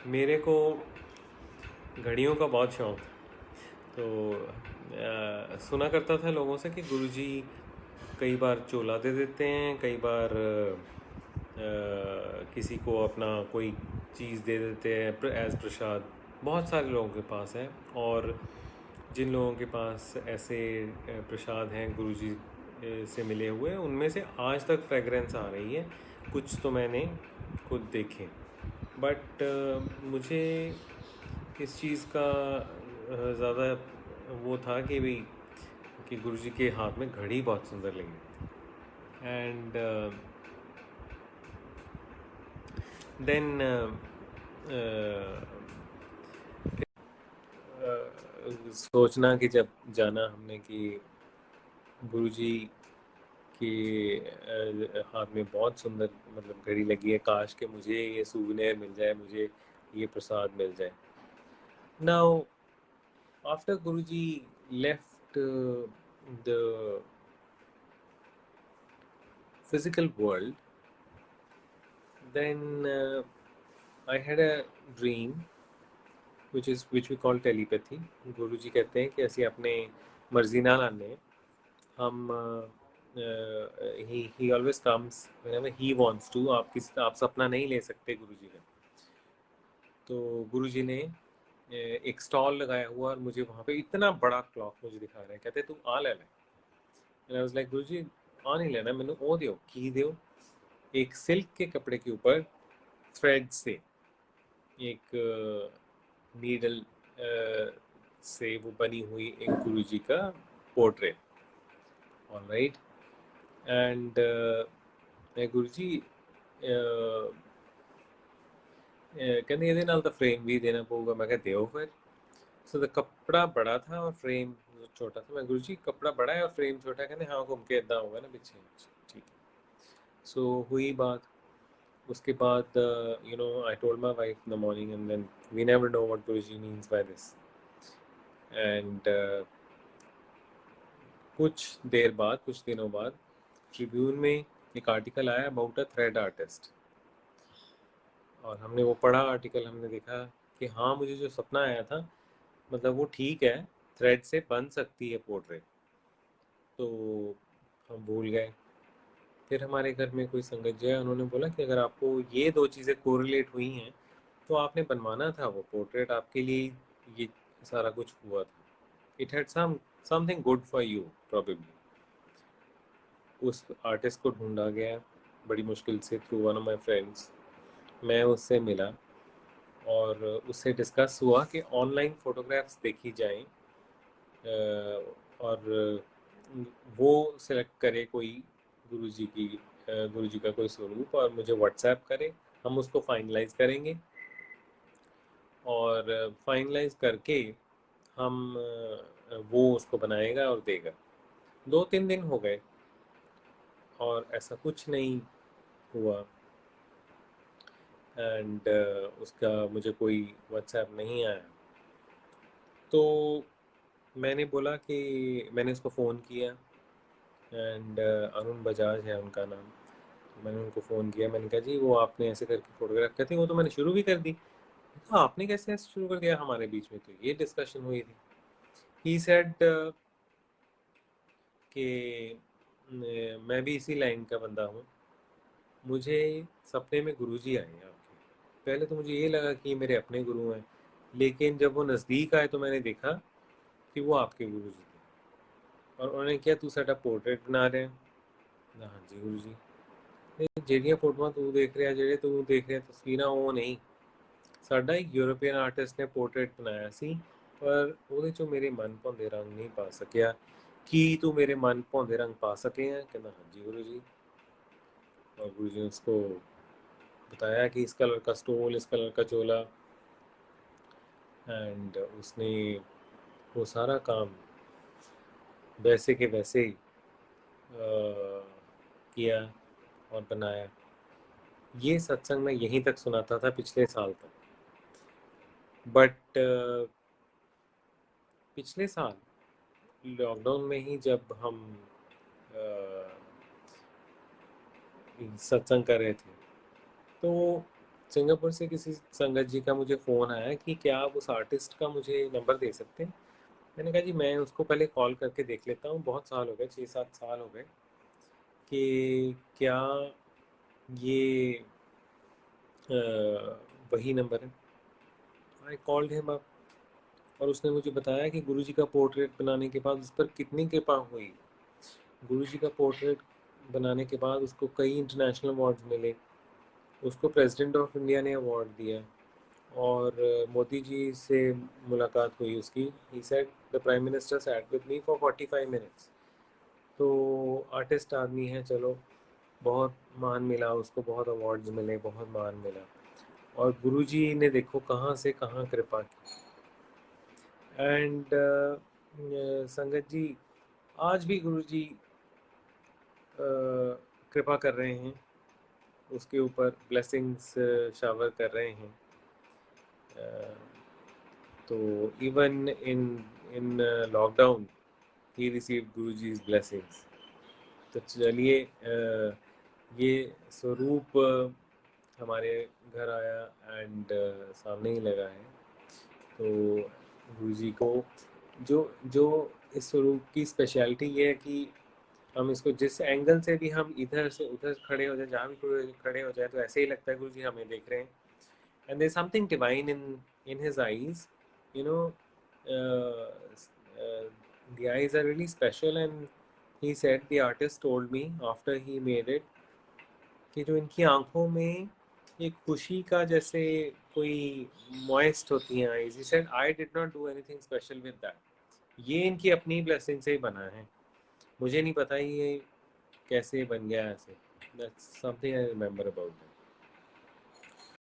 मेरे को घड़ियों का बहुत शौक था। तो सुना करता था लोगों से कि गुरुजी कई बार चोला दे देते हैं, कई बार किसी को अपना कोई चीज़ दे देते हैं एज प्रसाद। बहुत सारे लोगों के पास है, और जिन लोगों के पास ऐसे प्रसाद हैं गुरुजी से मिले हुए, उनमें से आज तक फ्रेगरेंस आ रही है। कुछ तो मैंने खुद देखे, बट मुझे इस चीज़ का ज़्यादा वो था कि भाई कि गुरुजी के हाथ में घड़ी बहुत सुंदर लगी। एंड देन सोचना कि जब जाना हमने कि गुरुजी के हाथ में बहुत सुंदर मतलब घड़ी लगी है, काश कि मुझे ये सूवनेर मिल जाए, मुझे ये प्रसाद मिल जाए। Now after Guruji left the physical world, then I had a dream which we call telepathy. गुरुजी कहते हैं कि ਅਸੀਂ अपने मर्जी ਨਾਲ आने हम he always comes whenever he wants to। आप सपना नहीं ले सकते गुरुजी का। तो गुरुजी ने एक स्टॉल लगाया हुआ, और मुझे वहाँ पे इतना बड़ा क्लॉक मुझे दिखा रहे हैं, कहते तू आ ले ले। एंड आई वाज लाइक गुरुजी आ नहीं लेना मैंने, ओ दियो की दियो। एक सिल्क के कपड़े के ऊपर थ्रेड से एक नीडल से वो बनी हुई एक गुरुजी का पोर्ट्रेट। ऑलराइट। एंड गुरुजी कहते ਇਹਦੇ ਨਾਲ ਤਾਂ फ्रेम भी देना पड़ेगा। मैं क्या ਦਿਓ फिर। सो द कपड़ा बड़ा था और फ्रेम छोटा था। मैं गुरुजी कपड़ा बड़ा है और फ्रेम छोटा है। कहते हाँ घूम के इदा होगा ना पीछे। ठीक है। सो हुई बात। उसके बाद I told my wife in the morning, and then we never know what guruji means by this. And कुछ देर बाद, कुछ दिनों बाद, ट्रिब्यून में एक आर्टिकल आया अबाउट अ थ्रेड आर्टिस्ट, और हमने वो पढ़ा आर्टिकल। हमने देखा कि हाँ मुझे जो सपना आया था मतलब वो ठीक है, थ्रेड से बन सकती है पोर्ट्रेट। तो हम भूल गए। फिर हमारे घर में कोई संगत जी है, उन्होंने बोला कि अगर आपको ये दो चीज़ें कोरिलेट हुई हैं तो आपने बनवाना था वो पोर्ट्रेट, आपके लिए ये सारा कुछ हुआ था। It had something good for you probably. उस आर्टिस्ट को ढूंढा गया बड़ी मुश्किल से through one of my friends. मैं उससे मिला और उससे डिस्कस हुआ कि ऑनलाइन फ़ोटोग्राफ्स देखी जाएं, और वो सिलेक्ट करे कोई गुरुजी का कोई स्वरूप, और मुझे व्हाट्सएप करे। हम उसको फाइनलाइज करेंगे, और फाइनलाइज करके हम वो उसको बनाएगा और देगा। 2-3 दिन हो गए और ऐसा कुछ नहीं हुआ। एंड उसका मुझे कोई व्हाट्सएप नहीं आया। तो मैंने बोला कि मैंने उसको फ़ोन किया, एंड अरुण बजाज है उनका नाम। तो मैंने उनको फ़ोन किया, मैंने कहा जी वो आपने ऐसे करके फ़ोटोग्राफ कहती वो तो मैंने शुरू भी कर दी। तो आपने कैसे ऐसे शुरू कर दिया, हमारे बीच में तो ये डिस्कशन हुई थी। ही सेड कि मैं भी इसी लाइन का बंदा हूँ। मुझे सपने में गुरुजी आए हैं आपके। पहले तो मुझे ये लगा कि ये मेरे अपने गुरु हैं, लेकिन जब वो नज़दीक आए तो मैंने देखा कि वो आपके गुरुजी थे। और उन्होंने किया तू साडा पोर्ट्रेट बना रहे हैं। हाँ जी गुरुजी। ਜਿਹੜੀਆਂ ਫੋਟੋਆਂ ਤੂੰ ਦੇਖ ਰਿਹਾ, ਜਿਹੜੇ ਤੂੰ ਦੇਖ ਰਿਹਾ ਤਸਵੀਰਾਂ, ਉਹ ਨਹੀਂ। ਸਾਡਾ ਇੱਕ ਯੂਰਪੀਅਨ ਆਰਟਿਸਟ ਨੇ ਪੋਰਟਰੇਟ ਬਣਾਇਆ ਸੀ, ਪਰ ਉਹਦੇ ਚੋਂ ਮੇਰੇ ਮਨ ਭਾਉਂਦੇ ਰੰਗ ਨਹੀਂ ਪਾ ਸਕਿਆ। ਕੀ ਤੂੰ मेरे मन भाਉਂਦੇ रंग पा सके हैं? कहना हाँ जी गुरु जी। और गुरु जी ने उसको बताया कि इस कलर का स्टोल, इस कलर का चोला। एंड उसने वो सारा काम वैसे के वैसे ही किया और बनाया। ये सत्संग मैं यहीं तक सुनाता था पिछले साल तक। बट पिछले साल लॉकडाउन में ही जब हम सत्संग कर रहे थे, तो सिंगापुर से किसी संगत जी का मुझे फ़ोन आया कि क्या आप उस आर्टिस्ट का मुझे नंबर दे सकते हैं। मैंने कहा जी मैं उसको पहले कॉल करके देख लेता हूँ, बहुत साल हो गए, 6-7 साल हो गए, कि क्या ये वही नंबर है। आई कॉल्ड हिम अप और उसने मुझे बताया कि गुरुजी का पोर्ट्रेट बनाने के बाद उस पर कितनी कृपा हुई। गुरुजी का पोर्ट्रेट बनाने के बाद उसको कई इंटरनेशनल अवार्ड्स मिले, उसको प्रेसिडेंट ऑफ इंडिया ने अवार्ड दिया, और मोदी जी से मुलाकात हुई उसकी। He said the prime minister sat with me for 45 minutes. तो आर्टिस्ट आदमी है, चलो बहुत मान मिला उसको, बहुत अवार्ड्स मिले, बहुत मान मिला, और गुरुजी ने देखो कहाँ से कहाँ कृपा की। एंड संगत जी, आज भी गुरुजी कृपा कर रहे हैं, उसके ऊपर ब्लेसिंग्स शावर कर रहे हैं। तो even in in lockdown he received Guruji's blessings. तो चलिए, ये स्वरूप हमारे घर आया एंड सामने ही लगा है। तो गुरुजी को जो जो इस स्वरूप की स्पेशलिटी ये है कि हम इसको जिस एंगल से भी हम इधर से उधर खड़े हो जाए, जहाँ भी खड़े हो जाए, तो ऐसे ही लगता है गुरुजी हमें देख रहे हैं। And there something divine in his eyes, you know, the eyes are really special. And he said, the artist told me after he made it, कि जो इनकी आंखों में एक खुशी का जैसे कोई मॉइस्ट होती हैं eyes, he said I did not do anything special with that, ये इनकी अपनी ब्लेसिंग से ही बना है, मुझे नहीं पता ये कैसे बन गया ऐसे। That's something I remember about it.